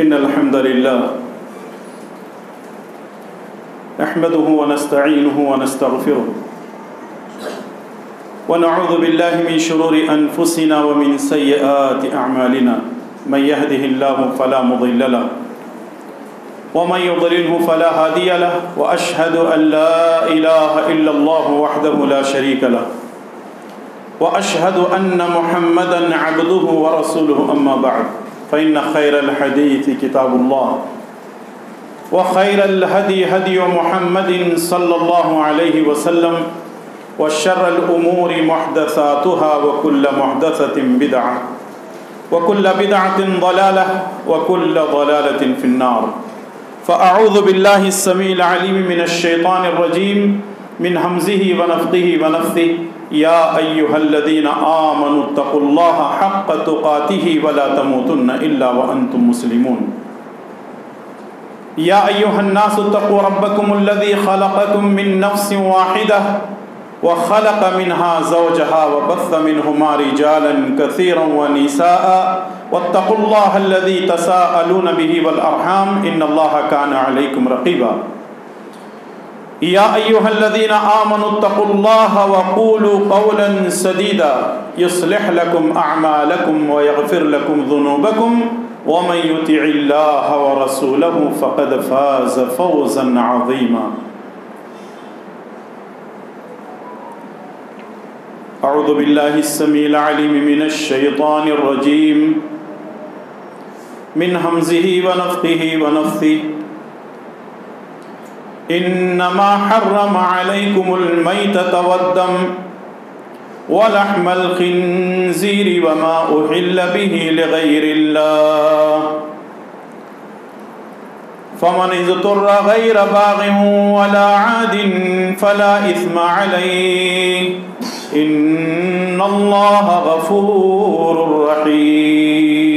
إن الحمد لله نحمده ونستعينه ونستغفره ونعوذ بالله من شرور أنفسنا ومن سيئات أعمالنا من يهده الله فلا مضل له ومن يضلله فلا هادي له وأشهد أن لا إله إلا الله وحده لا شريك له وأشهد أن محمدا عبده ورسوله أما بعد فإن خير الحديث كتاب الله وخير الهدي هدي محمد صلى الله عليه وسلم وشر الأمور محدثاتها وكل محدثة بدعة وكل بدعة ضلالة وكل ضلالة في النار فأعوذ بالله السميع العليم من الشيطان الرجيم من همزه ونفخه ونفثه يا أيها الذين آمنوا اتقوا الله حق تقاته ولا تموتن إلا وأنتم مسلمون يا أيها الناس اتقوا ربكم الذي خلقكم من نفس واحدة وخلق منها زوجها وبث منهما رجالا كثيرا ونساء واتقوا الله الذي تساءلون به والأرحام إن الله كان عليكم رقيبا يا أيها الذين آمنوا اتقوا الله وقولوا قولا سديدا يصلح لكم أعمالكم ويغفر لكم ذنوبكم ومن يطع الله ورسوله فقد فاز فوزا عظيما أعوذ بالله السميع العليم من الشيطان الرجيم من همزه ونفخه ونفثه إنما حرم عليكم الميتة والدم ولحم الخنزير وما أحل به لغير الله فمن اضطر غير باغ ولا عاد فلا إثم عليه إن الله غفور رحيم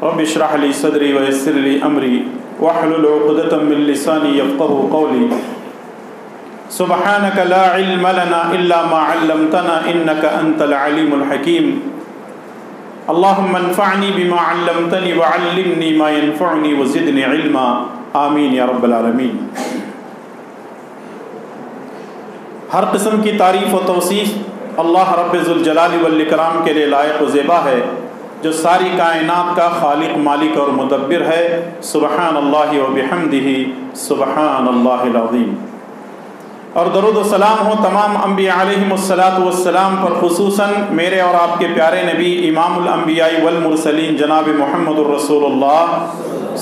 رب اشرح لي صدري ويسر لي أمري واحلل عقدة من لساني يفقهوا قولي سبحانك لا علم لنا إلا ما علمتنا إنك أنت العليم الحكيم اللهم انفعني بما علمتني وعلمني ما ينفعني وزدني علما آمین یا رب العالمین۔ ہر قسم کی تعریف و توصیف اللہ رب ذوالجلال والاکرام کے لیے لائق و زیبا ہے، جو ساری کائنات کا خالق، مالک اور مدبر ہے۔ سبحان اللہ و بحمدہ سبحان اللہ العظیم۔ اور درود و سلام ہو تمام انبیاء علیہم السلام پر، خصوصاً میرے اور آپ کے پیارے نبی امام الانبیاء والمرسلین جناب محمد الرسول اللہ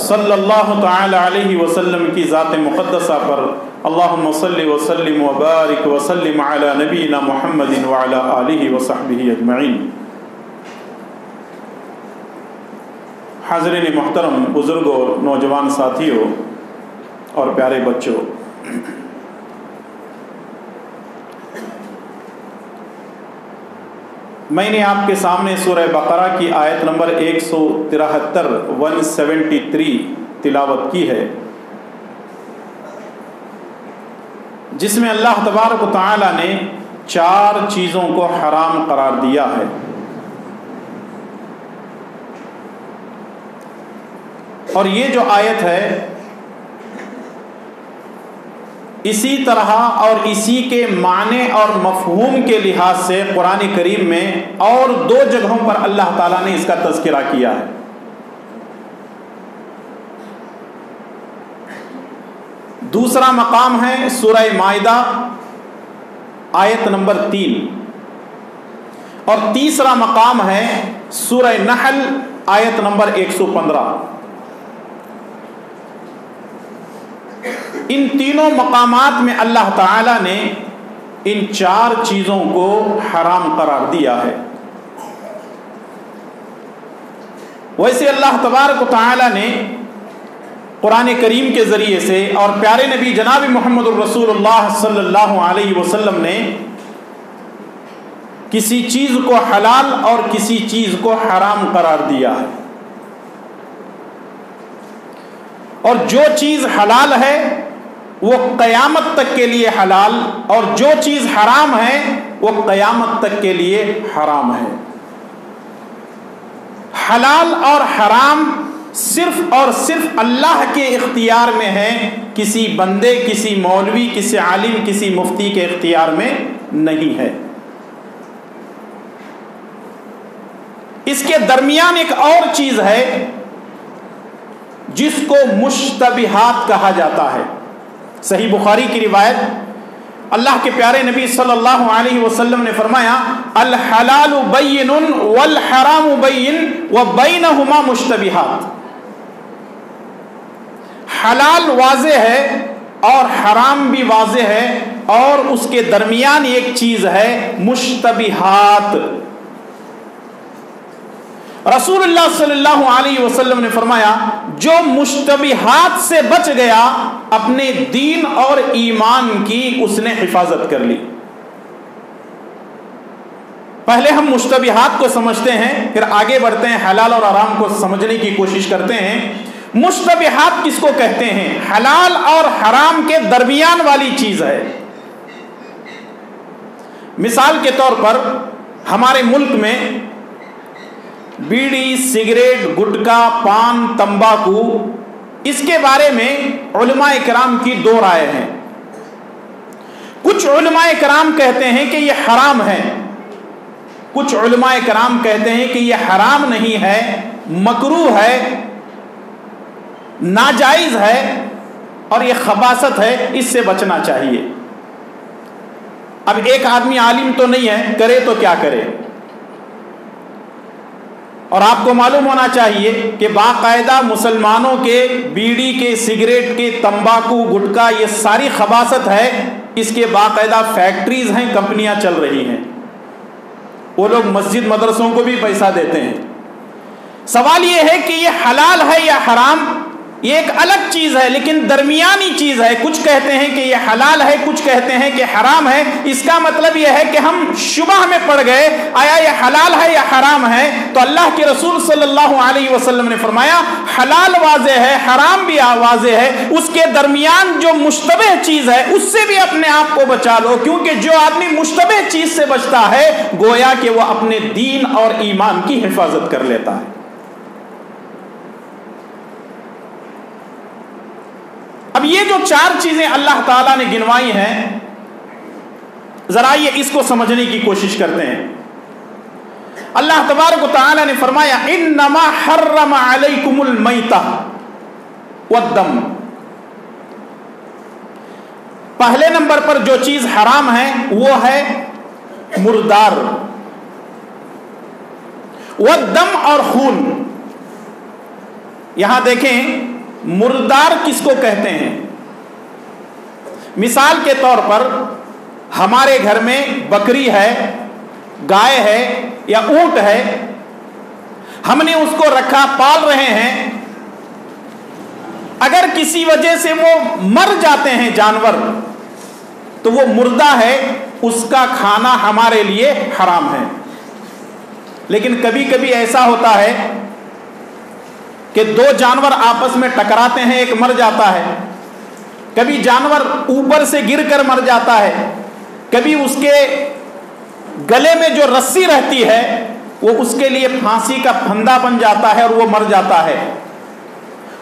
صلی اللہ تعالی علیہ وسلم کی ذات مقدسہ پر۔ اللہم صلی وسلم وبارک وسلم علی نبینا محمد وعلی آلہ وصحبہ اجمعین۔ حاضرین محترم، بزرگوں، نوجوان ساتھیوں اور پیارے بچوں، میں نے آپ کے سامنے سورہ بقرہ کی آیت نمبر 173 تلاوت کی ہے، جس میں اللہ تبارک و تعالی نے 4 چیزوں کو حرام قرار دیا ہے۔ اور یہ جو آیت ہے، اسی طرح اور اسی کے معنی اور مفہوم کے لحاظ سے قرآن کریم میں اور 2 جگہوں پر اللہ تعالیٰ نے اس کا تذکرہ کیا ہے۔ دوسرا مقام ہے سورہ مائدہ آیت نمبر 3، اور تیسرا مقام ہے سورہ نحل آیت نمبر 115۔ ان تینوں مقامات میں اللہ تعالیٰ نے ان 4 چیزوں کو حرام قرار دیا ہے۔ ویسے اللہ تبارک و تعالیٰ نے قرآن کریم کے ذریعے سے اور پیارے نبی جناب محمد الرسول اللہ صلی اللہ علیہ وسلم نے کسی چیز کو حلال اور کسی چیز کو حرام قرار دیا ہے، اور جو چیز حلال ہے وہ قیامت تک کے لیے حلال، اور جو چیز حرام ہے وہ قیامت تک کے لیے حرام ہے۔ حلال اور حرام صرف اور صرف اللہ کے اختیار میں ہے، کسی بندے، کسی مولوی، کسی عالم، کسی مفتی کے اختیار میں نہیں ہے۔ اس کے درمیان ایک اور چیز ہے جس کو مشتبہات کہا جاتا ہے۔ صحیح بخاری کی روایت، اللہ کے پیارے نبی صلی اللہ علیہ وسلم نے فرمایا الحلال بین والحرام بین وبینہما مشتبہات، حلال واضح ہے اور حرام بھی واضح ہے، اور اس کے درمیان ایک چیز ہے مشتبہات۔ رسول اللہ صلی اللہ علیہ وسلم نے فرمایا جو مشتبہات سے بچ گیا اپنے دین اور ایمان کی اس نے حفاظت کر لی۔ پہلے ہم مشتبہات کو سمجھتے ہیں، پھر آگے بڑھتے ہیں حلال اور حرام کو سمجھنے کی کوشش کرتے ہیں۔ مشتبہات کس کو کہتے ہیں؟ حلال اور حرام کے درمیان والی چیز ہے۔ مثال کے طور پر ہمارے ملک میں بیڑی، سگریٹ، گٹکا، پان، تمباکو، اس کے بارے میں علماء کرام کی دو رائے ہیں۔ کچھ علماء کرام کہتے ہیں کہ یہ حرام ہے، کچھ علماء کرام کہتے ہیں کہ یہ حرام نہیں ہے، مکروہ ہے، ناجائز ہے، اور یہ خباثت ہے، اس سے بچنا چاہیے۔ اب ایک آدمی عالم تو نہیں ہے، کرے تو کیا کرے؟ اور آپ کو معلوم ہونا چاہیے کہ باقاعدہ مسلمانوں کے بیڑی کے، سگریٹ کے، تمباکو، گٹکا، یہ ساری خباثت ہے، اس کے باقاعدہ فیکٹریز ہیں، کمپنیاں چل رہی ہیں، وہ لوگ مسجد مدرسوں کو بھی پیسہ دیتے ہیں۔ سوال یہ ہے کہ یہ حلال ہے یا حرام؟ یہ ایک الگ چیز ہے، لیکن درمیانی چیز ہے۔ کچھ کہتے ہیں کہ یہ حلال ہے، کچھ کہتے ہیں کہ حرام ہے۔ اس کا مطلب یہ ہے کہ ہم شبہ میں پڑ گئے، آیا یہ حلال ہے یا حرام ہے؟ تو اللہ کے رسول صلی اللہ علیہ وسلم نے فرمایا حلال واضح ہے، حرام بھی واضح ہے، اس کے درمیان جو مشتبہ چیز ہے اس سے بھی اپنے آپ کو بچا لو، کیونکہ جو آدمی مشتبہ چیز سے بچتا ہے گویا کہ وہ اپنے دین اور ایمان کی حفاظت کر لیتا ہے۔ اب یہ جو چار چیزیں اللہ تعالیٰ نے گنوائی ہیں، ذرا یہ اس کو سمجھنے کی کوشش کرتے ہیں۔ اللہ تبارک و تعالیٰ نے فرمایا انما حرم علیکم المیتہ والدم، پہلے نمبر پر جو چیز حرام ہے وہ ہے مردار، والدم اور خون۔ یہاں دیکھیں مردار کس کو کہتے ہیں؟ مثال کے طور پر ہمارے گھر میں بکری ہے، گائے ہے یا اونٹ ہے، ہم نے اس کو رکھا، پال رہے ہیں، اگر کسی وجہ سے وہ مر جاتے ہیں جانور تو وہ مردہ ہے، اس کا کھانا ہمارے لیے حرام ہے۔ لیکن کبھی کبھی ایسا ہوتا ہے کہ دو جانور آپس میں ٹکراتے ہیں، ایک مر جاتا ہے، کبھی جانور اوپر سے گر کر مر جاتا ہے، کبھی اس کے گلے میں جو رسی رہتی ہے وہ اس کے لیے پھانسی کا پھندا بن جاتا ہے اور وہ مر جاتا ہے۔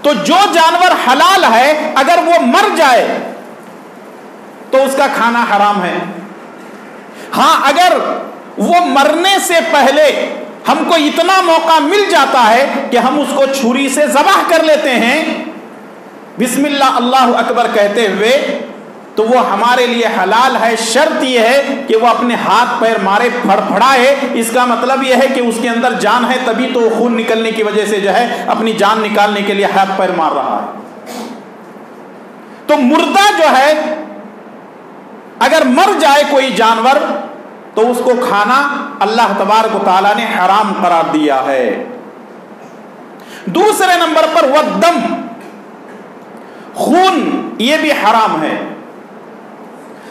تو جو جانور حلال ہے اگر وہ مر جائے تو اس کا کھانا حرام ہے۔ ہاں اگر وہ مرنے سے پہلے ہم کو اتنا موقع مل جاتا ہے کہ ہم اس کو چھری سے ذبح کر لیتے ہیں بسم اللہ اللہ اکبر کہتے ہوئے، تو وہ ہمارے لیے حلال ہے۔ شرط یہ ہے کہ وہ اپنے ہاتھ پیر مارے، پھڑپھڑائے، اس کا مطلب یہ ہے کہ اس کے اندر جان ہے، تبھی تو وہ خون نکلنے کی وجہ سے جو ہے اپنی جان نکالنے کے لیے ہاتھ پیر مار رہا ہے۔ تو مردہ جو ہے اگر مر جائے کوئی جانور تو اس کو کھانا اللہ تبارک و تعالیٰ نے حرام قرار دیا ہے۔ دوسرے نمبر پر والدم، خون، یہ بھی حرام ہے۔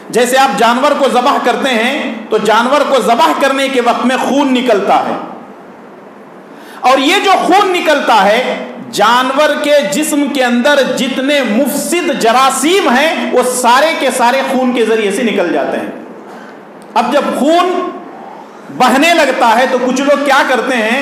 جیسے آپ جانور کو ذبح کرتے ہیں تو جانور کو ذبح کرنے کے وقت میں خون نکلتا ہے، اور یہ جو خون نکلتا ہے جانور کے جسم کے اندر جتنے مفسد جراثیم ہیں وہ سارے کے سارے خون کے ذریعے سے نکل جاتے ہیں۔ اب جب خون بہنے لگتا ہے تو کچھ لوگ کیا کرتے ہیں،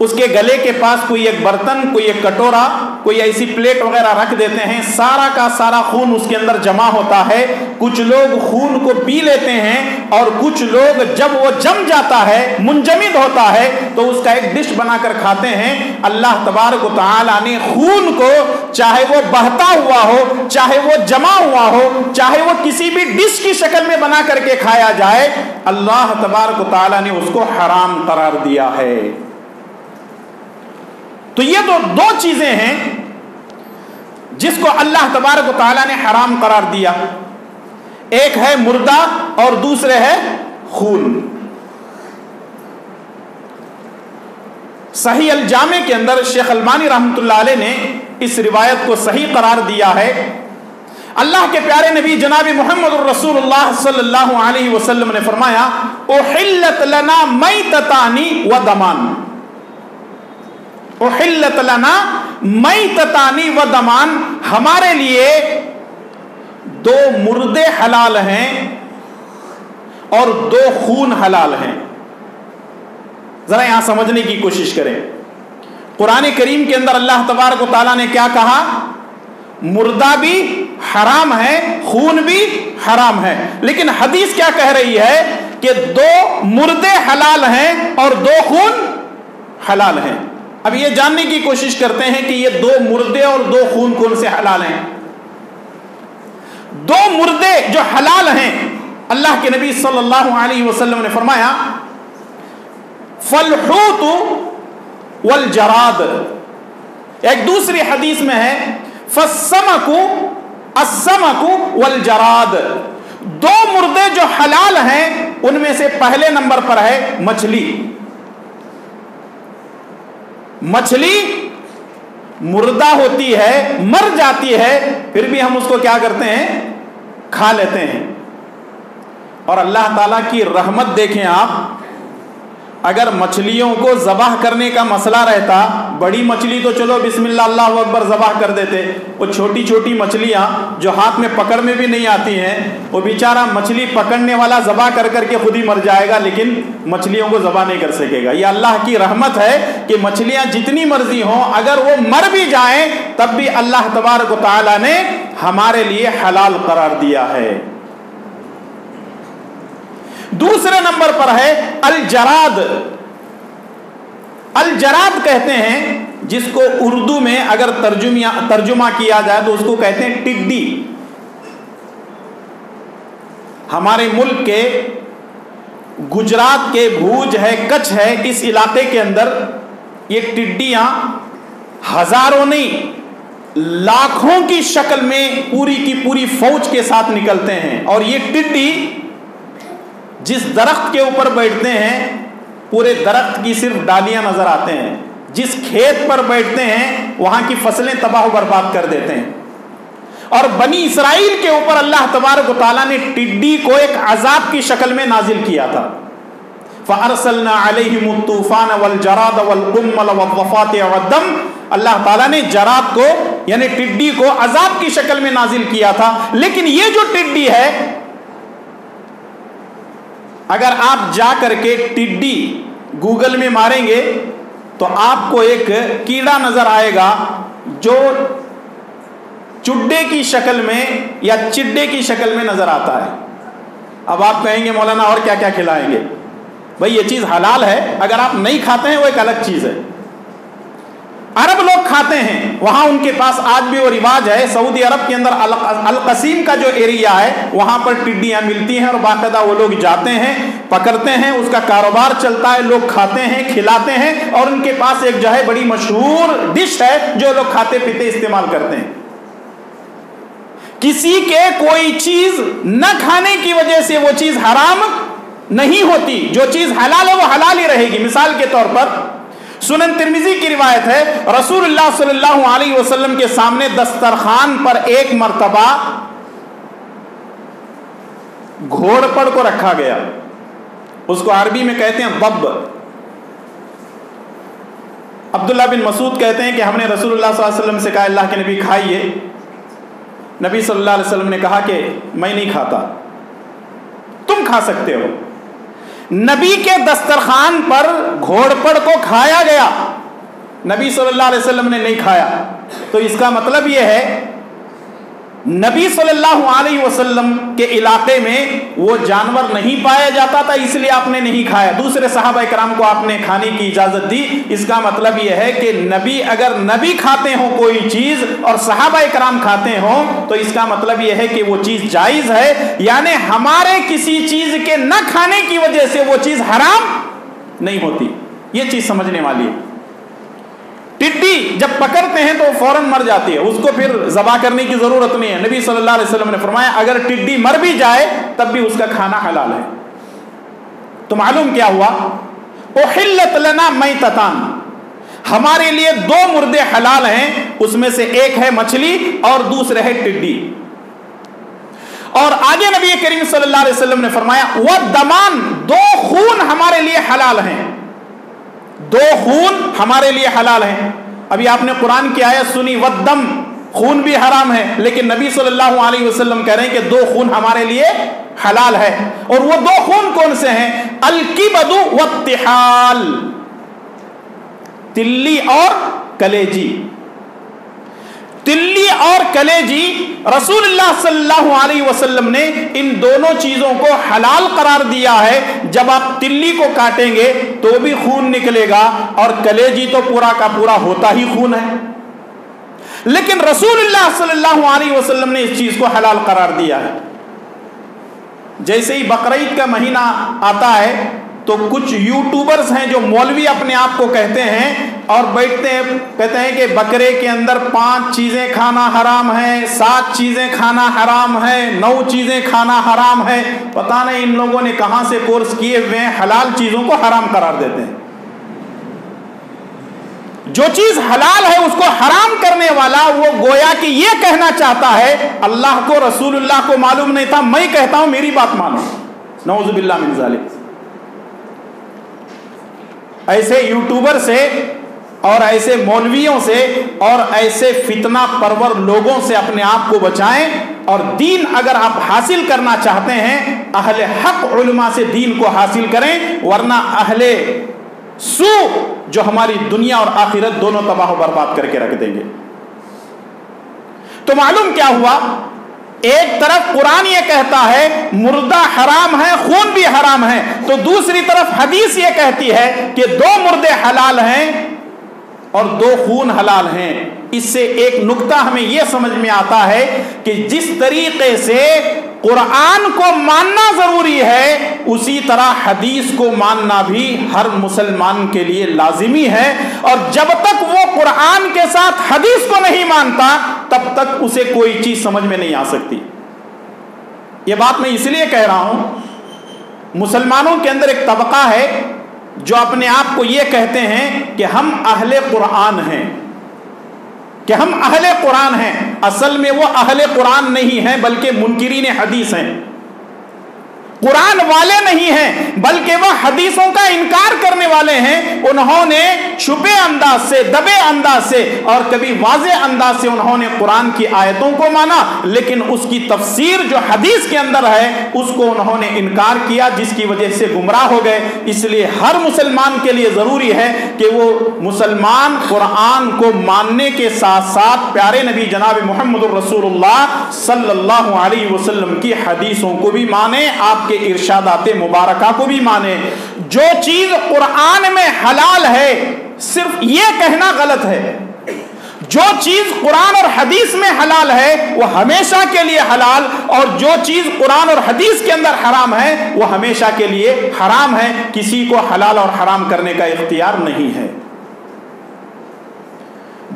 اس کے گلے کے پاس کوئی ایک برتن، کوئی ایک کٹورا، کوئی ایسی پلیٹ وغیرہ رکھ دیتے ہیں، سارا کا سارا خون اس کے اندر جمع ہوتا ہے۔ کچھ لوگ خون کو پی لیتے ہیں اور کچھ لوگ جب وہ جم جاتا ہے، منجمد ہوتا ہے، تو اس کا ایک ڈش بنا کر کھاتے ہیں۔ اللہ تبارک و تعالیٰ نے خون کو، چاہے وہ بہتا ہوا ہو، چاہے وہ جمع ہوا ہو، چاہے وہ کسی بھی ڈش کی شکل میں بنا کر کے کھایا جائے، اللہ تبارک و تعالیٰ نے اس کو حرام قرار دیا ہے۔ تو یہ تو دو چیزیں ہیں جس کو اللہ تبارک و تعالیٰ نے حرام قرار دیا، ایک ہے مردہ اور دوسرے ہے خون۔ صحیح الجامع کے اندر شیخ البانی رحمۃ اللہ علیہ نے اس روایت کو صحیح قرار دیا ہے۔ اللہ کے پیارے نبی جناب محمد الرسول اللہ صلی اللہ علیہ وسلم نے فرمایا، احلت لنا میتتان و دمان، احلت لنا میتتان و دمان، ہمارے لیے دو مردے حلال ہیں اور دو خون حلال ہیں۔ ذرا یہاں سمجھنے کی کوشش کریں، قرآن کریم کے اندر اللہ تبارک و تعالیٰ نے کیا کہا؟ مردہ بھی حرام ہے، خون بھی حرام ہے، لیکن حدیث کیا کہہ رہی ہے کہ دو مردے حلال ہیں اور دو خون حلال ہیں۔ اب یہ جاننے کی کوشش کرتے ہیں کہ یہ دو مردے اور دو خون کون سے حلال ہیں۔ دو مردے جو حلال ہیں، اللہ کے نبی صلی اللہ علیہ وسلم نے فرمایا، فالحوت والجراد، ایک دوسری حدیث میں ہے فالسمک السمک والجراد، دو مردے جو حلال ہیں ان میں سے پہلے نمبر پر ہے مچھلی۔ مچھلی مردہ ہوتی ہے، مر جاتی ہے، پھر بھی ہم اس کو کیا کرتے ہیں؟ کھا لیتے ہیں۔ اور اللہ تعالیٰ کی رحمت دیکھیں آپ، اگر مچھلیوں کو ذبح کرنے کا مسئلہ رہتا، بڑی مچھلی تو چلو بسم اللہ اللہ اکبر ذبح کر دیتے، وہ چھوٹی چھوٹی مچھلیاں جو ہاتھ میں پکڑ میں بھی نہیں آتی ہیں، وہ بیچارہ مچھلی پکڑنے والا ذبح کر کر کے خود ہی مر جائے گا، لیکن مچھلیوں کو ذبح نہیں کر سکے گا۔ یہ اللہ کی رحمت ہے کہ مچھلیاں جتنی مرضی ہوں، اگر وہ مر بھی جائیں تب بھی اللہ تبارک و تعالیٰ نے ہمارے لیے حلال قرار دیا ہے۔ دوسرے نمبر پر ہے الجراد۔ الجراد کہتے ہیں جس کو اردو میں اگر ترجمہ کیا جائے تو اس کو کہتے ہیں ٹڈی۔ ہمارے ملک کے گجرات کے بھوج ہے، کچھ ہے، اس علاقے کے اندر یہ ٹڈیاں ہزاروں نہیں لاکھوں کی شکل میں پوری کی پوری فوج کے ساتھ نکلتے ہیں، اور یہ ٹڈی جس درخت کے اوپر بیٹھتے ہیں پورے درخت کی صرف ڈالیاں نظر آتے ہیں، جس کھیت پر بیٹھتے ہیں وہاں کی فصلیں تباہ و برباد کر دیتے ہیں۔ اور بنی اسرائیل کے اوپر اللہ تبارک و تعالیٰ نے ٹڈی کو ایک عذاب کی شکل میں نازل کیا تھا۔ فَأَرْسَلْنَا عَلَيْهِمُ الطُّوفَانَ وَالْجَرَادَ وَالْقُمَّلَ وَالضَّفَادِعَ وَالدَّمَ، اللہ تعالیٰ نے جراد کو یعنی ٹڈی کو عذاب کی شکل میں نازل کیا تھا۔ لیکن یہ جو ٹڈی ہے، اگر آپ جا کر کے ٹڈی گوگل میں ماریں گے تو آپ کو ایک کیڑا نظر آئے گا جو چڈے کی شکل میں یا چڈے کی شکل میں نظر آتا ہے۔ اب آپ کہیں گے مولانا اور کیا کیا کھلائیں گے؟ بھئی یہ چیز حلال ہے، اگر آپ نہیں کھاتے ہیں وہ ایک الگ چیز ہے۔ عرب لوگ کھاتے ہیں، وہاں ان کے پاس آج بھی وہ رواج ہے، سعودی عرب کے اندر القصیم کا جو ایریا ہے وہاں پر ٹڈیاں ملتی ہیں اور باقاعدہ وہ لوگ جاتے ہیں، پکڑتے ہیں، اس کا کاروبار چلتا ہے، لوگ کھاتے ہیں، کھلاتے ہیں، اور ان کے پاس ایک جو ہے بڑی مشہور ڈش ہے جو لوگ کھاتے پیتے استعمال کرتے ہیں۔ کسی کے کوئی چیز نہ کھانے کی وجہ سے وہ چیز حرام نہیں ہوتی، جو چیز حلال ہے وہ حلال ہی رہے گی۔ مثال کے طور پر سنن ترمذی کی روایت ہے، رسول اللہ صلی اللہ علیہ وسلم کے سامنے دسترخوان پر ایک مرتبہ گھوڑپڑ کو رکھا گیا، اس کو عربی میں کہتے ہیں ضب۔ عبداللہ بن مسعود کہتے ہیں کہ ہم نے رسول اللہ صلی اللہ علیہ وسلم سے کہا اللہ کے نبی کھائیے، نبی صلی اللہ علیہ وسلم نے کہا کہ میں نہیں کھاتا، تم کھا سکتے ہو۔ نبی کے دسترخوان پر گھوڑپڑ کو کھایا گیا، نبی صلی اللہ علیہ وسلم نے نہیں کھایا، تو اس کا مطلب یہ ہے نبی صلی اللہ علیہ وسلم کے علاقے میں وہ جانور نہیں پایا جاتا تھا، اس لیے آپ نے نہیں کھایا، دوسرے صحابہ کرام کو آپ نے کھانے کی اجازت دی۔ اس کا مطلب یہ ہے کہ اگر نبی کھاتے ہوں کوئی چیز اور صحابہ کرام کھاتے ہوں تو اس کا مطلب یہ ہے کہ وہ چیز جائز ہے، یعنی ہمارے کسی چیز کے نہ کھانے کی وجہ سے وہ چیز حرام نہیں ہوتی۔ یہ چیز سمجھنے والی ہے۔ ٹڈی جب پکڑتے ہیں تو فوراً مر جاتی ہے، اس کو پھر ذبح کرنے کی ضرورت نہیں ہے۔ نبی صلی اللہ علیہ وسلم نے فرمایا اگر ٹڈی مر بھی جائے تب بھی اس کا کھانا حلال ہے۔ تو معلوم کیا ہوا؟ احلت لنا میتتان، ہمارے لیے دو مردے حلال ہیں، اس میں سے ایک ہے مچھلی اور دوسرے ہے ٹڈی۔ اور آگے نبی کریم صلی اللہ علیہ وسلم نے فرمایا والدمان، دو خون ہمارے لیے حلال ہیں، دو خون ہمارے لیے حلال ہیں۔ ابھی آپ نے قرآن کی آیت سنی والدم، خون بھی حرام ہے، لیکن نبی صلی اللہ علیہ وسلم کہہ رہے ہیں کہ دو خون ہمارے لیے حلال ہے۔ اور وہ دو خون کون سے ہیں؟ الکبد والطحال، تلی اور کلیجی۔ تلی اور کلیجی رسول اللہ صلی اللہ علیہ وسلم نے ان دونوں چیزوں کو حلال قرار دیا ہے۔ جب آپ تلی کو کاٹیں گے تو بھی خون نکلے گا اور کلیجی تو پورا کا پورا ہوتا ہی خون ہے، لیکن رسول اللہ صلی اللہ علیہ وسلم نے اس چیز کو حلال قرار دیا ہے۔ جیسے ہی بقرعید کا مہینہ آتا ہے تو کچھ یوٹیوبرز ہیں جو مولوی اپنے آپ کو کہتے ہیں اور بیٹھتے ہیں، کہتے ہیں کہ بکرے کے اندر 5 چیزیں کھانا حرام ہے، 7 چیزیں کھانا حرام ہے، 9 چیزیں کھانا حرام ہے۔ پتہ نہیں ان لوگوں نے کہاں سے کورس کیے ہوئے ہیں، حلال چیزوں کو حرام قرار دیتے ہیں۔ جو چیز حلال ہے اس کو حرام کرنے والا وہ گویا کہ یہ کہنا چاہتا ہے اللہ کو رسول اللہ کو معلوم نہیں تھا، میں کہتا ہوں میری بات مانو۔ نعوذ باللہ من ذالک۔ ایسے یوٹیوبر سے اور ایسے مولویوں سے اور ایسے فتنہ پرور لوگوں سے اپنے آپ کو بچائیں، اور دین اگر آپ حاصل کرنا چاہتے ہیں اہل حق علماء سے دین کو حاصل کریں، ورنہ اہل سو جو ہماری دنیا اور آخرت دونوں تباہ و برباد کر کے رکھ دیں گے۔ تو معلوم کیا ہوا؟ ایک طرف قرآن یہ کہتا ہے مردہ حرام ہے، خون بھی حرام ہے، تو دوسری طرف حدیث یہ کہتی ہے کہ 2 مردے حلال ہیں اور 2 خون حلال ہیں۔ اس سے ایک نکتہ ہمیں یہ سمجھ میں آتا ہے کہ جس طریقے سے قرآن کو ماننا ضروری ہے اسی طرح حدیث کو ماننا بھی ہر مسلمان کے لیے لازمی ہے، اور جب تک وہ قرآن کے ساتھ حدیث کو نہیں مانتا تب تک اسے کوئی چیز سمجھ میں نہیں آ سکتی۔ یہ بات میں اس لیے کہہ رہا ہوں، مسلمانوں کے اندر ایک طبقہ ہے جو اپنے آپ کو یہ کہتے ہیں کہ ہم اہل قرآن ہیں، کہ ہم اہل قرآن ہیں، اصل میں وہ اہل قرآن نہیں ہیں بلکہ منکرین حدیث ہیں، قرآن والے نہیں ہیں بلکہ وہ حدیثوں کا انکار کرنے والے ہیں۔ انہوں نے چھپے انداز سے، دبے انداز سے اور کبھی واضح انداز سے انہوں نے قرآن کی آیتوں کو مانا، لیکن اس کی تفسیر جو حدیث کے اندر ہے اس کو انہوں نے انکار کیا، جس کی وجہ سے گمراہ ہو گئے۔ اس لیے ہر مسلمان کے لیے ضروری ہے کہ وہ مسلمان قرآن کو ماننے کے ساتھ ساتھ پیارے نبی جناب محمد الرسول اللہ صلی اللہ علیہ وسلم کی حدیثوں کو بھی مانے، آپ کے ارشادات مبارکہ کو بھی مانے۔ جو چیز قرآن میں حلال ہے صرف یہ کہنا غلط ہے، جو چیز قرآن اور حدیث میں حلال ہے وہ ہمیشہ کے لیے حلال، اور جو چیز قرآن اور حدیث کے اندر حرام ہے وہ ہمیشہ کے لیے حرام ہے۔ کسی کو حلال اور حرام کرنے کا اختیار نہیں ہے۔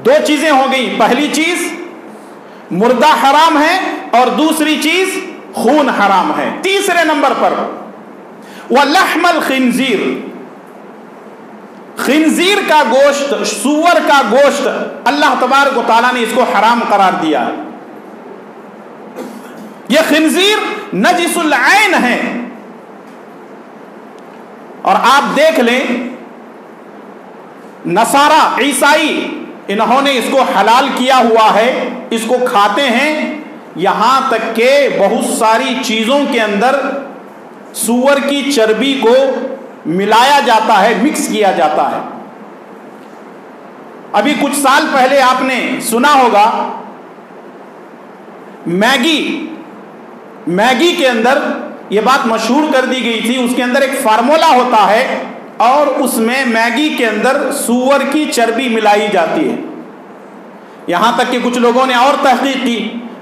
2 چیزیں ہو گئی، پہلی چیز مردہ حرام ہے اور دوسری چیز خون حرام ہے۔ تیسرے نمبر پر وَلَحْمَ الْخِنْزِيرِ، خنزیر کا گوشت، سور کا گوشت، اللہ تبارک و تعالیٰ نے اس کو حرام قرار دیا ہے۔ یہ خنزیر نجس العین ہے، اور آپ دیکھ لیں نصارہ عیسائی انہوں نے اس کو حلال کیا ہوا ہے، اس کو کھاتے ہیں، یہاں تک کہ بہت ساری چیزوں کے اندر سور کی چربی کو ملایا جاتا ہے، مکس کیا جاتا ہے۔ ابھی کچھ سال پہلے آپ نے سنا ہوگا میگی کے اندر یہ بات مشہور کر دی گئی تھی، اس کے اندر ایک فارمولا ہوتا ہے اور اس میں میگی کے اندر سور کی چربی ملائی جاتی ہے۔ یہاں تک کہ کچھ لوگوں نے اور تحقیق کی،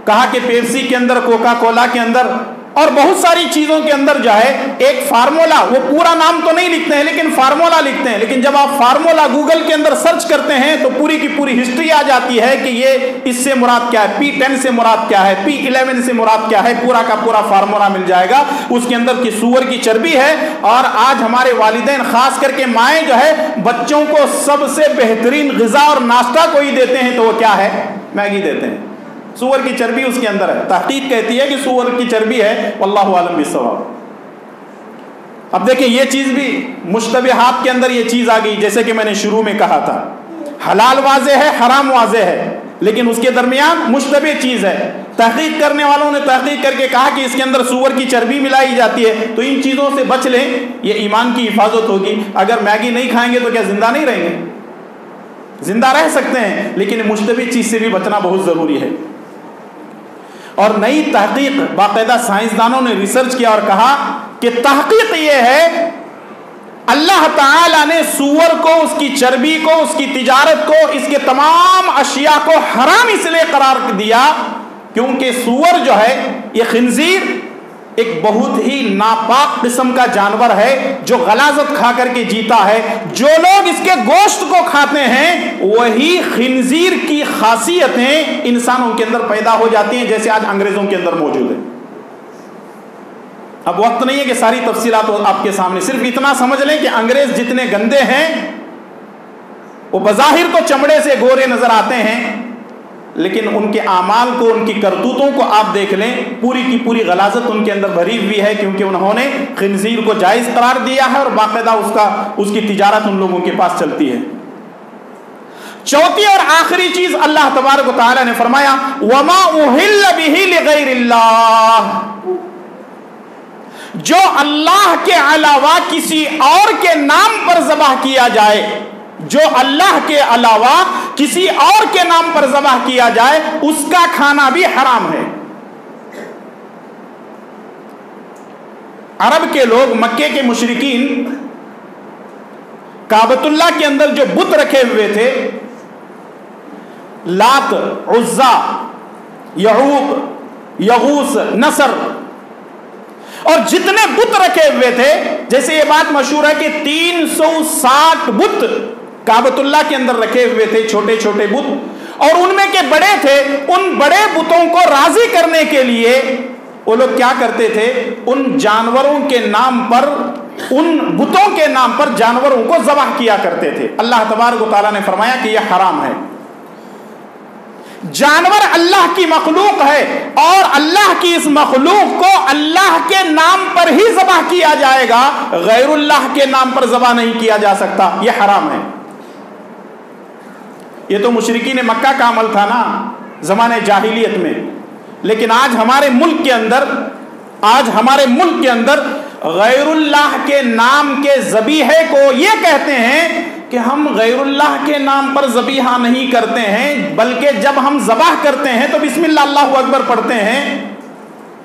کہا کہ پیپسی کے اندر، کوکا کولا کے اندر اور بہت ساری چیزوں کے اندر جو ہے ایک فارمولا، وہ پورا نام تو نہیں لکھتے ہیں لیکن فارمولا لکھتے ہیں، لیکن جب آپ فارمولا گوگل کے اندر سرچ کرتے ہیں تو پوری کی پوری ہسٹری آ جاتی ہے کہ یہ اس سے مراد کیا ہے، P10 سے مراد کیا ہے، P11 سے مراد کیا ہے، پورا کا پورا فارمولا مل جائے گا اس کے اندر، کی سور کی چربی ہے۔ اور آج ہمارے والدین خاص کر کے مائیں جو ہے بچوں کو سب سے بہترین غذا اور ناشتہ کوئی دیتے ہیں تو وہ کیا ہے؟ میگی دیتے ہیں، سور کی چربی اس کے اندر ہے۔ تحقیق کہتی ہے کہ سور کی چربی ہے، واللہ عالم بالصواب۔ اب دیکھیں یہ چیز بھی مشتبہات کے اندر یہ چیز آ گئی، جیسے کہ میں نے شروع میں کہا تھا، حلال واضح ہے، حرام واضح ہے، لیکن اس کے درمیان مشتبہ چیز ہے۔ تحقیق کرنے والوں نے تحقیق کر کے کہا کہ اس کے اندر سور کی چربی ملائی جاتی ہے، تو ان چیزوں سے بچ لیں، یہ ایمان کی حفاظت ہوگی۔ اگر میگی نہیں کھائیں گے تو کیا زندہ نہیں رہیں گے؟ زندہ رہ سکتے ہیں، لیکن مشتبہ چیز سے بھی بچنا بہت ضروری ہے۔ اور نئی تحقیق، باقاعدہ سائنسدانوں نے ریسرچ کیا اور کہا کہ تحقیق یہ ہے اللہ تعالیٰ نے سور کو، اس کی چربی کو، اس کی تجارت کو، اس کے تمام اشیاء کو حرام اس لیے قرار دیا کیونکہ سور جو ہے، یہ خنزیر ایک بہت ہی ناپاک قسم کا جانور ہے جو غلاظت کھا کر کے جیتا ہے۔ جو لوگ اس کے گوشت کو کھاتے ہیں وہی خنزیر کی خاصیتیں انسانوں کے اندر پیدا ہو جاتی ہیں، جیسے آج انگریزوں کے اندر موجود ہے۔ اب وقت نہیں ہے کہ ساری تفصیلات آپ کے سامنے، صرف اتنا سمجھ لیں کہ انگریز جتنے گندے ہیں وہ بظاہر تو چمڑے سے گورے نظر آتے ہیں، لیکن ان کے اعمال کو، ان کی کرتوتوں کو آپ دیکھ لیں، پوری کی پوری غلاظت ان کے اندر بھری ہوئی ہے، کیونکہ انہوں نے خنزیر کو جائز قرار دیا ہے اور باقاعدہ اس کی تجارت ان لوگوں کے پاس چلتی ہے۔ چوتھی اور آخری چیز اللہ تبارک و تعالی نے فرمایا وَمَا أُهِلَّ بِهِ لِغَيْرِ اللَّهِ، جو اللہ کے علاوہ کسی اور کے نام پر ذبح کیا جائے، جو اللہ کے علاوہ کسی اور کے نام پر ذبح کیا جائے اس کا کھانا بھی حرام ہے۔ عرب کے لوگ، مکے کے مشرکین، کعبۃ اللہ کے اندر جو بت رکھے ہوئے تھے، لات، عزا، یعوق، یغوث، نصر، اور جتنے بت رکھے ہوئے تھے، جیسے یہ بات مشہور ہے کہ 360 بت کعبۃ اللہ کے اندر رکھے ہوئے تھے، چھوٹے چھوٹے بت، اور ان میں کے بڑے تھے، ان بڑے بتوں کو راضی کرنے کے لیے وہ لوگ کیا کرتے تھے، ان جانوروں کے نام پر، ان بتوں کے نام پر جانوروں کو ذبح کیا کرتے تھے۔ اللہ تبارک و تعالیٰ نے فرمایا کہ یہ حرام ہے۔ جانور اللہ کی مخلوق ہے اور اللہ کی اس مخلوق کو اللہ کے نام پر ہی ذبح کیا جائے گا، غیر اللہ کے نام پر ذبح نہیں کیا جا سکتا، یہ حرام ہے۔ یہ تو مشرکین مکہ کا عمل تھا نا زمانے جاہلیت میں، لیکن آج ہمارے ملک کے اندر غیر اللہ کے نام کے ذبیحے کو یہ کہتے ہیں کہ ہم غیر اللہ کے نام پر ذبیحہ نہیں کرتے ہیں، بلکہ جب ہم ذبح کرتے ہیں تو بسم اللہ اللہ اکبر پڑھتے ہیں۔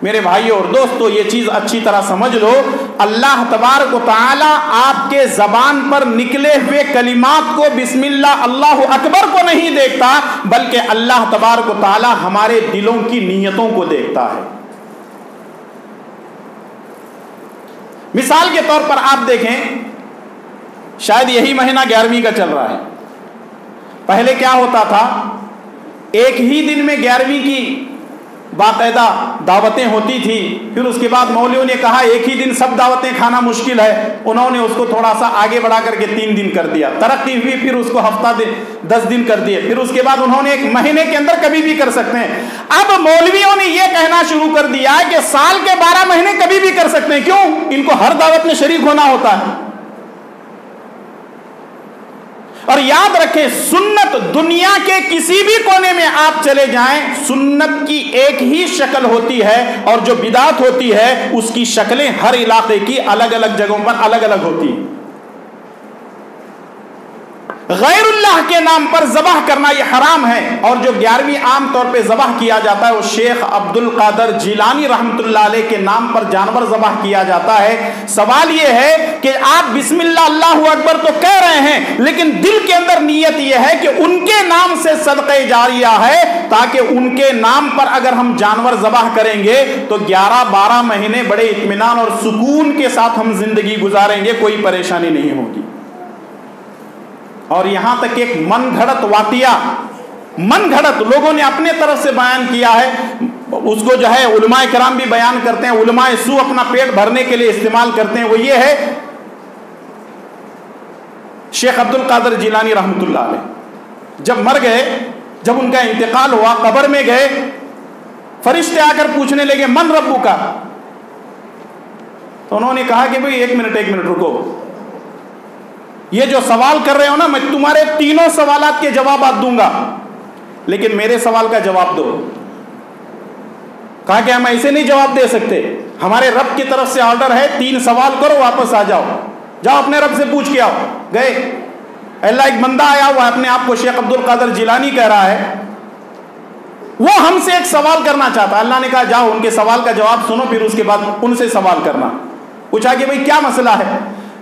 میرے بھائیو اور دوستو، یہ چیز اچھی طرح سمجھ لو، اللہ تبارک و تعالی آپ کے زبان پر نکلے ہوئے کلمات کو، بسم اللہ اللہ اکبر کو نہیں دیکھتا، بلکہ اللہ تبارک و تعالی ہمارے دلوں کی نیتوں کو دیکھتا ہے۔ مثال کے طور پر آپ دیکھیں، شاید یہی مہینہ 11ویں کا چل رہا ہے، پہلے کیا ہوتا تھا، ایک ہی دن میں 11ویں کی باقاعدہ دعوتیں ہوتی تھی، پھر اس کے بعد مولویوں نے کہا ایک ہی دن سب دعوتیں کھانا مشکل ہے، انہوں نے اس کو تھوڑا سا آگے بڑھا کر کے 3 دن کر دیا، ترقی ہوئی، پھر اس کو ہفتہ 10 دن کر دیے، پھر اس کے بعد انہوں نے ایک مہینے کے اندر کبھی بھی کر سکتے ہیں۔ اب مولویوں نے یہ کہنا شروع کر دیا کہ سال کے 12 مہینے کبھی بھی کر سکتے ہیں، کیوں؟ ان کو ہر دعوت میں شریک ہونا ہوتا ہے۔ اور یاد رکھیں سنت دنیا کے کسی بھی کونے میں آپ چلے جائیں، سنت کی ایک ہی شکل ہوتی ہے، اور جو بدعت ہوتی ہے اس کی شکلیں ہر علاقے کی الگ الگ جگہوں پر الگ الگ ہوتی ہیں۔ غیر اللہ کے نام پر ذبح کرنا یہ حرام ہے، اور جو 11ویں عام طور پہ ذبح کیا جاتا ہے وہ شیخ عبد القادر جیلانی رحمۃ اللہ علیہ کے نام پر جانور ذبح کیا جاتا ہے۔ سوال یہ ہے کہ آپ بسم اللہ اللہ اکبر تو کہہ رہے ہیں، لیکن دل کے اندر نیت یہ ہے کہ ان کے نام سے صدقہ جاریہ ہے، تاکہ ان کے نام پر اگر ہم جانور ذبح کریں گے تو 11-12 مہینے بڑے اطمینان اور سکون کے ساتھ ہم زندگی گزاریں گے، کوئی پریشانی نہیں ہوگی۔ اور یہاں تک ایک من گھڑت واقعہ، من گھڑت لوگوں نے اپنے طرف سے بیان کیا ہے، اس کو جو ہے علماء کرام بھی بیان کرتے ہیں، علماء سو اپنا پیٹ بھرنے کے لیے استعمال کرتے ہیں، وہ یہ ہے شیخ عبد القادر جیلانی رحمۃ اللہ علیہ جب مر گئے، جب ان کا انتقال ہوا، قبر میں گئے، فرشتے آ کر پوچھنے لگے من ربو کا، تو انہوں نے کہا کہ بھئی ایک منٹ رکو، یہ جو سوال کر رہے ہو نا، میں تمہارے تینوں سوالات کے جوابات دوں گا، لیکن میرے سوال کا جواب دو۔ کہا کہ ہم ایسے نہیں جواب دے سکتے، ہمارے رب کی طرف سے آرڈر ہے 3 سوال کرو واپس آ جاؤ، جاؤ اپنے رب سے پوچھ کے آؤ۔ گئے، اللہ ایک بندہ آیا ہوا اپنے آپ کو شیخ عبد القادر جیلانی کہہ رہا ہے، وہ ہم سے ایک سوال کرنا چاہتا ہے۔ اللہ نے کہا جاؤ ان کے سوال کا جواب سنو، پھر اس کے بعد ان سے سوال کرنا۔ پوچھا کہ بھئی کیا مسئلہ ہے؟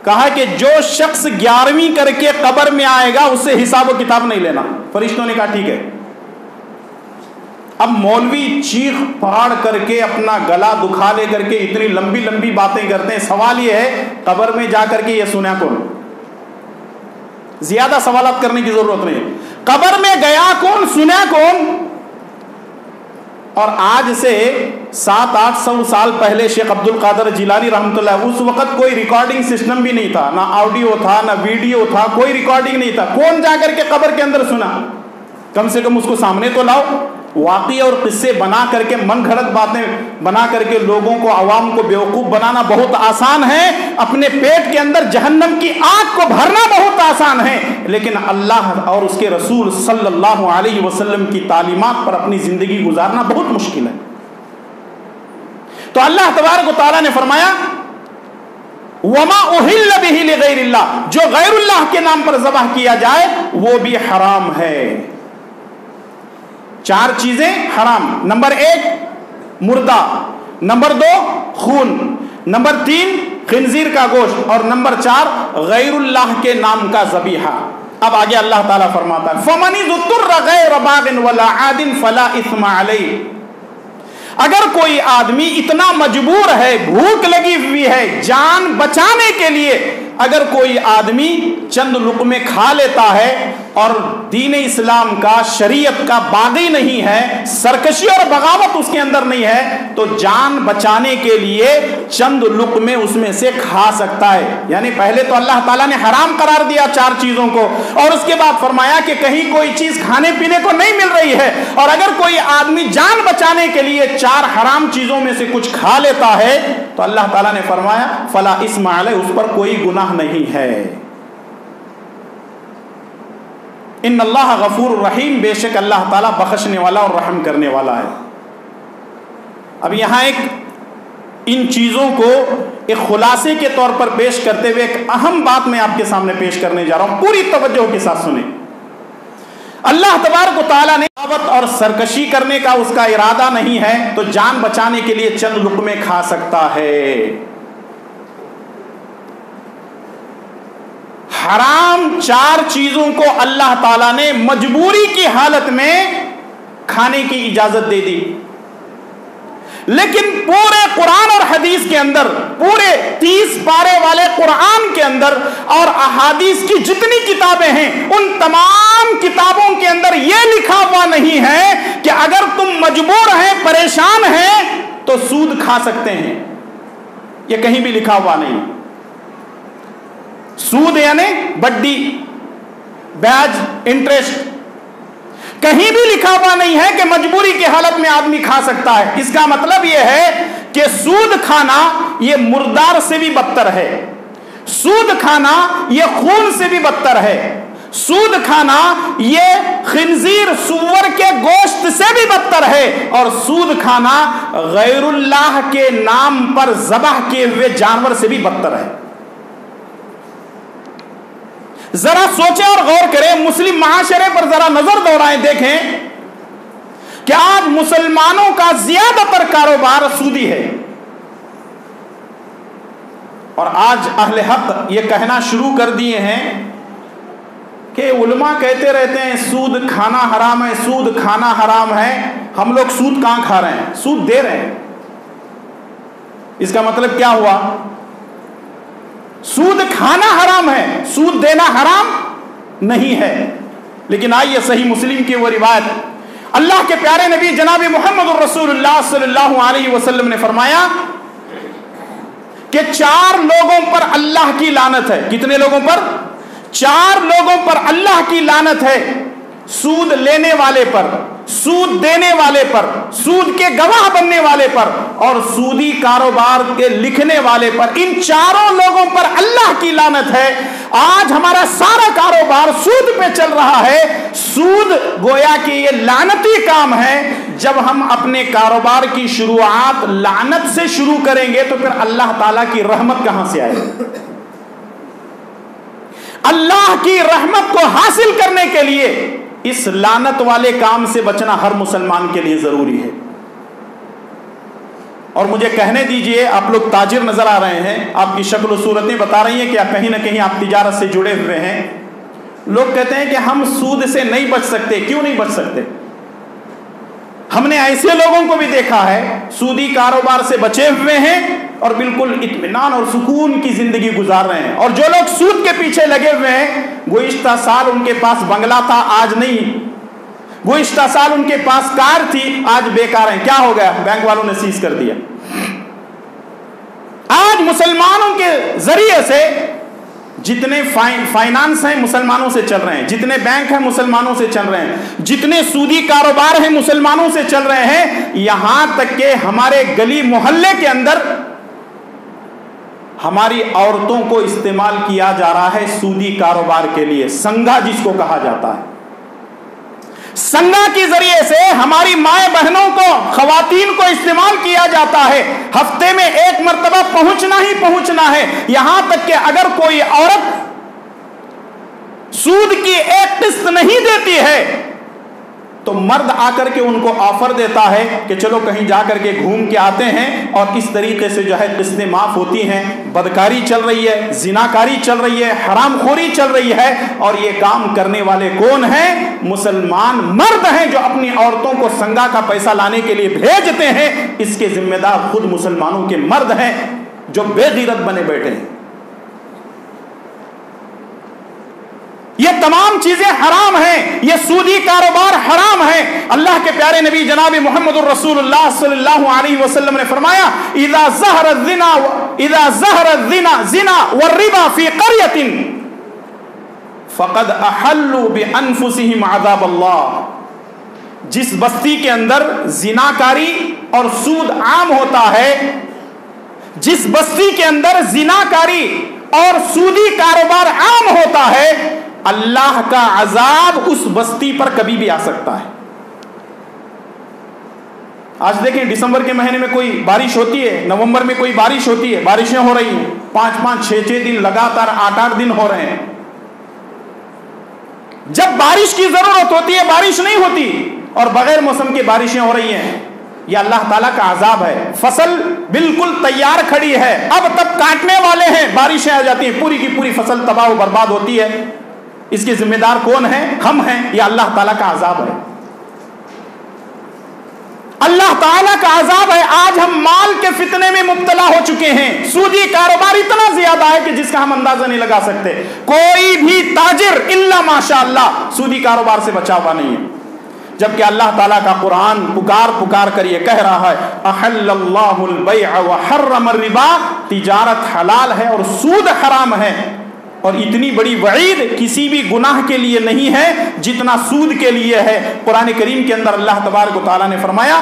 کہا کہ جو شخص 11ویں کر کے قبر میں آئے گا اس سے حساب و کتاب نہیں لینا۔ فرشتوں نے کہا ٹھیک ہے۔ اب مولوی چیخ پھاڑ کر کے اپنا گلا دکھا لے کر کے اتنی لمبی لمبی باتیں کرتے ہیں۔ سوال یہ ہے قبر میں جا کر کے یہ سنا کون؟ زیادہ سوالات کرنے کی ضرورت نہیں، قبر میں گیا کون، سنا کون؟ اور آج سے 700-800 سال پہلے شیخ عبد القادر جیلانی رحمۃ اللہ، اس وقت کوئی ریکارڈنگ سسٹم بھی نہیں تھا، نہ آڈیو تھا نہ ویڈیو تھا، کوئی ریکارڈنگ نہیں تھا، کون جا کر کے قبر کے اندر سنا؟ کم سے کم اس کو سامنے تو لاؤ۔ واقعے اور قصے بنا کر کے، من گھڑت باتیں بنا کر کے لوگوں کو، عوام کو بیوقوف بنانا بہت آسان ہے، اپنے پیٹ کے اندر جہنم کی آگ کو بھرنا بہت آسان ہے، لیکن اللہ اور اس کے رسول صلی اللہ علیہ وسلم کی تعلیمات پر اپنی زندگی گزارنا بہت مشکل ہے۔ تو اللہ تبارک و تعالیٰ نے فرمایا وما اہل بہ لغیر اللہ، جو غیر اللہ کے نام پر ذبح کیا جائے وہ بھی حرام ہے۔ 4 چیزیں حرام، نمبر 1 مردہ، نمبر 2 خون، نمبر 3 خنزیر کا گوشت، اور نمبر 4 غیر اللہ کے نام کا ذبیحہ۔ اب آگے اللہ تعالیٰ فرماتا ہے فَمَنِ اضْطُرَّ غَيْرَ بَاغٍ وَلَا عَادٍ فَلَا إِثْمَ عَلَيْهِ، اگر کوئی آدمی اتنا مجبور ہے، بھوک لگی ہوئی ہے، جان بچانے کے لیے اگر کوئی آدمی چند لقمے کھا لیتا ہے اور دین اسلام کا، شریعت کا باغی نہیں ہے، سرکشی اور بغاوت اس کے اندر نہیں ہے، تو جان بچانے کے لیے چند لقمے اس میں سے کھا سکتا ہے۔ یعنی پہلے تو اللہ تعالیٰ نے حرام قرار دیا 4 چیزوں کو، اور اس کے بعد فرمایا کہ کہیں کوئی چیز کھانے پینے کو نہیں مل رہی ہے، اور اگر کوئی آدمی جان بچانے کے لیے 4 حرام چیزوں میں سے کچھ کھا لیتا ہے تو اللہ تعالیٰ نے فرمایا فلا اسم علیہ، اس پر کوئی گناہ نہیں ہے۔ ان اللہ غفور الرحیم، بے شک اللہ تعالیٰ بخشنے والا اور رحم کرنے والا ہے۔ اب یہاں ان چیزوں کو ایک خلاصے کے طور پر پیش کرتے ہوئے ایک اہم بات میں آپ کے سامنے پیش کرنے جا رہا ہوں، پوری توجہ کے ساتھ سنیں۔ اللہ تبارک و تعالیٰ نے دعوت اور سرکشی کرنے کا اس کا ارادہ نہیں ہے تو جان بچانے کے لیے چند لقمے کھا سکتا ہے۔ حرام 4 چیزوں کو اللہ تعالیٰ نے مجبوری کی حالت میں کھانے کی اجازت دے دی، لیکن پورے قرآن اور حدیث کے اندر، پورے 30 پارے والے قرآن کے اندر اور احادیث کی جتنی کتابیں ہیں ان تمام کتابوں کے اندر یہ لکھا ہوا نہیں ہے کہ اگر تم مجبور ہیں، پریشان ہیں تو سود کھا سکتے ہیں، یہ کہیں بھی لکھا ہوا نہیں۔ سود یعنی بڈی، بیاج، انٹرسٹ، کہیں بھی لکھا ہوا نہیں ہے کہ مجبوری کی حالت میں آدمی کھا سکتا ہے۔ اس کا مطلب یہ ہے کہ سود کھانا یہ مردار سے بھی بدتر ہے، سود کھانا یہ خون سے بھی بدتر ہے، سود کھانا یہ خنزیر سور کے گوشت سے بھی بدتر ہے، اور سود کھانا غیر اللہ کے نام پر ذبح کیے ہوئے جانور سے بھی بدتر ہے۔ ذرا سوچیں اور غور کریں، مسلم معاشرے پر ذرا نظر دوڑائیں، دیکھیں کہ آج مسلمانوں کا زیادہ تر کاروبار سودی ہے، اور آج اہل حق یہ کہنا شروع کر دیے ہیں کہ علماء کہتے رہتے ہیں سود کھانا حرام ہے، سود کھانا حرام ہے، ہم لوگ سود کہاں کھا رہے ہیں، سود دے رہے ہیں۔ اس کا مطلب کیا ہوا؟ سود کھانا حرام ہے، سود دینا حرام نہیں ہے۔ لیکن آئیے صحیح مسلم کی وہ روایت، اللہ کے پیارے نبی جناب محمد الرسول اللہ صلی اللہ علیہ وسلم نے فرمایا کہ 4 لوگوں پر اللہ کی لعنت ہے۔ کتنے لوگوں پر؟ 4 لوگوں پر اللہ کی لعنت ہے، سود لینے والے پر، سود دینے والے پر، سود کے گواہ بننے والے پر، اور سودی کاروبار کے لکھنے والے پر۔ ان 4 لوگوں پر اللہ کی لعنت ہے۔ آج ہمارا سارا کاروبار سود پہ چل رہا ہے۔ سود گویا کہ یہ لعنتی کام ہے۔ جب ہم اپنے کاروبار کی شروعات لعنت سے شروع کریں گے تو پھر اللہ تعالیٰ کی رحمت کہاں سے آئے گی؟ اللہ کی رحمت کو حاصل کرنے کے لیے اس لعنت والے کام سے بچنا ہر مسلمان کے لیے ضروری ہے۔ اور مجھے کہنے دیجئے، آپ لوگ تاجر نظر آ رہے ہیں، آپ کی شکل و صورتیں بتا رہی ہیں کہ کہیں نہ کہیں آپ تجارت سے جڑے ہوئے ہیں۔ لوگ کہتے ہیں کہ ہم سود سے نہیں بچ سکتے۔ کیوں نہیں بچ سکتے؟ ہم نے ایسے لوگوں کو بھی دیکھا ہے سودی کاروبار سے بچے ہوئے ہیں اور بالکل اطمینان اور سکون کی زندگی گزار رہے ہیں، اور جو لوگ سود کے پیچھے لگے ہوئے ہیں، گزشتہ سال ان کے پاس بنگلہ تھا، آج نہیں، گزشتہ سال ان کے پاس کار تھی، آج بیکار ہیں۔ کیا ہو گیا؟ بینک والوں نے سیز کر دیا۔ آج مسلمانوں کے ذریعے سے جتنے فائنانس ہیں مسلمانوں سے چل رہے ہیں، جتنے بینک ہیں مسلمانوں سے چل رہے ہیں، جتنے سودی کاروبار ہیں مسلمانوں سے چل رہے ہیں، یہاں تک کہ ہمارے گلی محلے کے اندر ہماری عورتوں کو استعمال کیا جا رہا ہے سودی کاروبار کے لیے، سنگا جس کو کہا جاتا ہے۔ سنگا کے ذریعے سے ہماری مائیں بہنوں کو، خواتین کو استعمال کیا جاتا ہے۔ ہفتے میں 1 مرتبہ پہنچنا ہی پہنچنا ہے، یہاں تک کہ اگر کوئی عورت سود کی 1 قسط نہیں دیتی ہے تو مرد آ کر کے ان کو آفر دیتا ہے کہ چلو کہیں جا کر کے گھوم کے آتے ہیں، اور اس طریقے سے جو ہے قسطیں معاف ہوتی ہیں۔ بدکاری چل رہی ہے، زناکاری چل رہی ہے، حرام خوری چل رہی ہے، اور یہ کام کرنے والے کون ہیں؟ مسلمان مرد ہیں جو اپنی عورتوں کو سنگا کا پیسہ لانے کے لیے بھیجتے ہیں۔ اس کے ذمہ دار خود مسلمانوں کے مرد ہیں جو بے غیرت بنے بیٹھے ہیں۔ یہ تمام چیزیں حرام ہیں، یہ سودی کاروبار حرام ہے۔ اللہ کے پیارے نبی جناب محمد الرسول اللہ صلی اللہ علیہ وسلم نے فرمایا اذا ظہر الزنا والربا فی قریۃ فقد احلوا بانفسهم عذاب اللہ۔ جس بستی کے اندر زناکاری اور سود عام ہوتا ہے، جس بستی کے اندر زناکاری اور سودی کاروبار عام ہوتا ہے، اللہ کا عذاب اس بستی پر کبھی بھی آ سکتا ہے۔ آج دیکھیں دسمبر کے مہینے میں کوئی بارش ہوتی ہے، نومبر میں کوئی بارش ہوتی ہے، بارشیں ہو رہی ہیں، 5-5 6-6 دن لگاتار 8-8 دن ہو رہے ہیں۔ جب بارش کی ضرورت ہوتی ہے بارش نہیں ہوتی، اور بغیر موسم کی بارشیں ہو رہی ہیں۔ یہ اللہ تعالیٰ کا عذاب ہے۔ فصل بالکل تیار کھڑی ہے، اب تک کاٹنے والے ہیں، بارشیں آ جاتی ہیں، پوری کی پوری فصل تباہ و برباد ہوتی ہے۔ اس کے ذمہ دار کون ہیں؟ ہم ہیں۔ یہ اللہ تعالیٰ کا عذاب ہے، اللہ تعالیٰ کا عذاب ہے۔ آج ہم مال کے فتنے میں مبتلا ہو چکے ہیں۔ سودی کاروبار اتنا زیادہ ہے کہ جس کا ہم اندازہ نہیں لگا سکتے۔ کوئی بھی تاجر الا ماشاء اللہ سودی کاروبار سے بچا ہوا نہیں ہے، جبکہ اللہ تعالیٰ کا قرآن پکار کر یہ کہہ رہا ہے احل اللہ البیع وحرم الربا، تجارت حلال ہے اور سود حرام ہے۔ اور اتنی بڑی وعید کسی بھی گناہ کے لیے نہیں ہے جتنا سود کے لیے ہے۔ قرآن کریم کے اندر اللہ تبارک و تعالیٰ نے فرمایا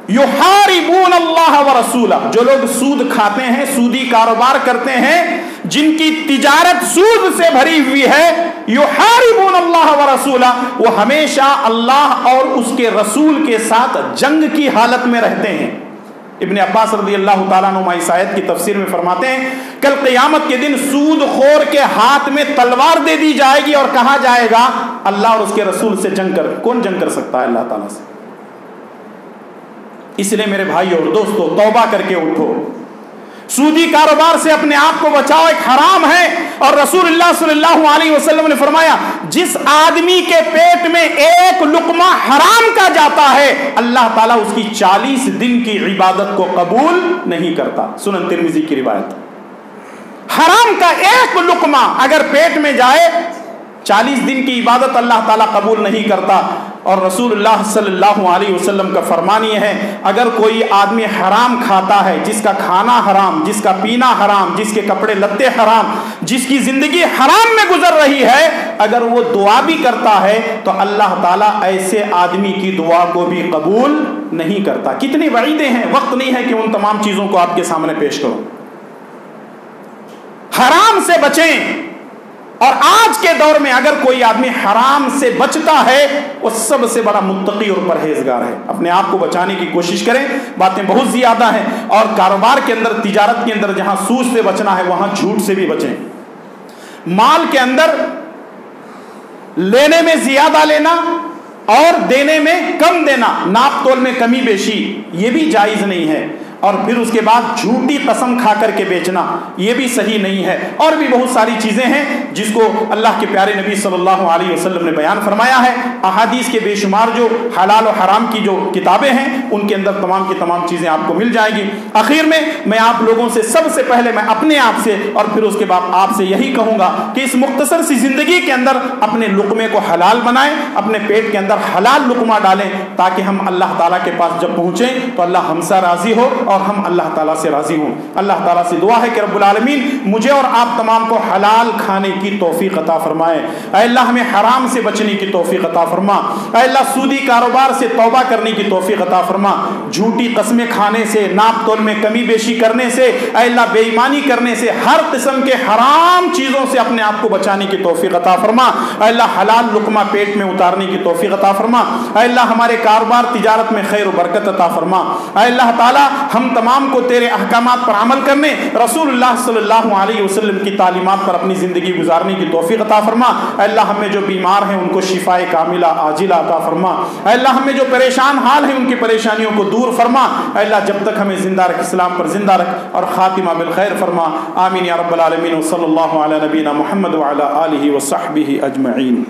یحاربون اللہ ورسولہ، جو لوگ سود کھاتے ہیں، سودی کاروبار کرتے ہیں، جن کی تجارت سود سے بھری ہوئی ہے، یحاربون اللہ ورسولہ، وہ ہمیشہ اللہ اور اس کے رسول کے ساتھ جنگ کی حالت میں رہتے ہیں۔ ابن عباس رضی اللہ تعالیٰ عنہ اس آیت کی تفسیر میں فرماتے ہیں کل قیامت کے دن سود خور کے ہاتھ میں تلوار دے دی جائے گی اور کہا جائے گا اللہ اور اس کے رسول سے جنگ کر۔ کون جنگ کر سکتا ہے اللہ تعالیٰ سے؟ اس لیے میرے بھائی اور دوستو، توبہ کر کے اٹھو، سودی کاروبار سے اپنے آپ کو بچاؤ، ایک حرام ہے۔ اور رسول اللہ صلی اللہ علیہ وسلم نے فرمایا جس آدمی کے پیٹ میں ایک لقمہ حرام کا جاتا ہے اللہ تعالیٰ اس کی 40 دن کی عبادت کو قبول نہیں کرتا۔ سنن ترمذی کی روایت۔ حرام کا ایک لقمہ اگر پیٹ میں جائے 40 دن کی عبادت اللہ تعالیٰ قبول نہیں کرتا۔ اور رسول اللہ صلی اللہ علیہ وسلم کا فرمان یہ ہے اگر کوئی آدمی حرام کھاتا ہے، جس کا کھانا حرام، جس کا پینا حرام، جس کے کپڑے لتے حرام، جس کی زندگی حرام میں گزر رہی ہے، اگر وہ دعا بھی کرتا ہے تو اللہ تعالیٰ ایسے آدمی کی دعا کو بھی قبول نہیں کرتا۔ کتنی وعیدیں ہیں، وقت نہیں ہے کہ ان تمام چیزوں کو آپ کے سامنے پیش کروں۔ حرام سے بچیں، اور آج کے دور میں اگر کوئی آدمی حرام سے بچتا ہے وہ سب سے بڑا متقی اور پرہیزگار ہے۔ اپنے آپ کو بچانے کی کوشش کریں، باتیں بہت زیادہ ہیں، اور کاروبار کے اندر، تجارت کے اندر جہاں سود سے بچنا ہے وہاں جھوٹ سے بھی بچیں۔ مال کے اندر لینے میں زیادہ لینا اور دینے میں کم دینا، ناپ تول میں کمی بیشی، یہ بھی جائز نہیں ہے۔ اور پھر اس کے بعد جھوٹی قسم کھا کر کے بیچنا، یہ بھی صحیح نہیں ہے۔ اور بھی بہت ساری چیزیں ہیں جس کو اللہ کے پیارے نبی صلی اللہ علیہ وسلم نے بیان فرمایا ہے۔ احادیث کے بے شمار جو حلال و حرام کی جو کتابیں ہیں ان کے اندر تمام کی تمام چیزیں آپ کو مل جائیں گی۔ آخر میں میں آپ لوگوں سے سب سے پہلے میں اپنے آپ سے اور پھر اس کے بعد آپ سے یہی کہوں گا کہ اس مختصر سی زندگی کے اندر اپنے لقمے کو حلال بنائیں، اپنے پیٹ کے اندر حلال لقمہ ڈالیں، تاکہ ہم اللہ تعالیٰ کے پاس جب پہنچیں تو اللہ ہم سے راضی ہو اور ہم اللہ تعالیٰ سے راضی ہوں۔ اللہ تعالیٰ سے دعا ہے کہ رب العالمین مجھے اور آپ تمام کو حلال کھانے کی توفیق عطا فرمائے۔ اے اللہ ہمیں حرام سے بچنے کی توفیق عطا فرما۔ اے اللہ سودی کاروبار سے توبہ کرنے کی توفیق عطا فرما، جھوٹی قسمیں کھانے سے، ناپ تول میں کمی بیشی کرنے سے، اے اللہ بے ایمانی کرنے سے، ہر قسم کے حرام چیزوں سے اپنے آپ کو بچانے کی توفیق عطا فرما۔ اے اللہ حلال لقمہ پیٹ میں اتارنے کی توفیق عطا فرما۔ اے اللہ ہمارے کاروبار تجارت میں خیر و برکت عطا فرما۔ اے اللہ تعالی ہم تمام کو تیرے احکامات پر عمل کرنے، رسول اللہ صلی اللہ علیہ وسلم کی تعلیمات پر اپنی زندگی گزارنے کی توفیق عطا فرما۔ اے اللہ ہمیں جو بیمار ہیں ان کو شفاء کاملہ عاجلہ عطا فرما۔ اے اللہ ہمیں جو پریشان حال ہیں ان کی پریشانیوں کو دور فرما۔ اے اللہ جب تک ہمیں زندہ رکھ، اسلام پر زندہ رکھ اور خاتمہ بالخیر فرما۔ آمین یا رب العالمین، صلی اللہ علی نبینا محمد وعلی آلہ وصحبہ اجمعین۔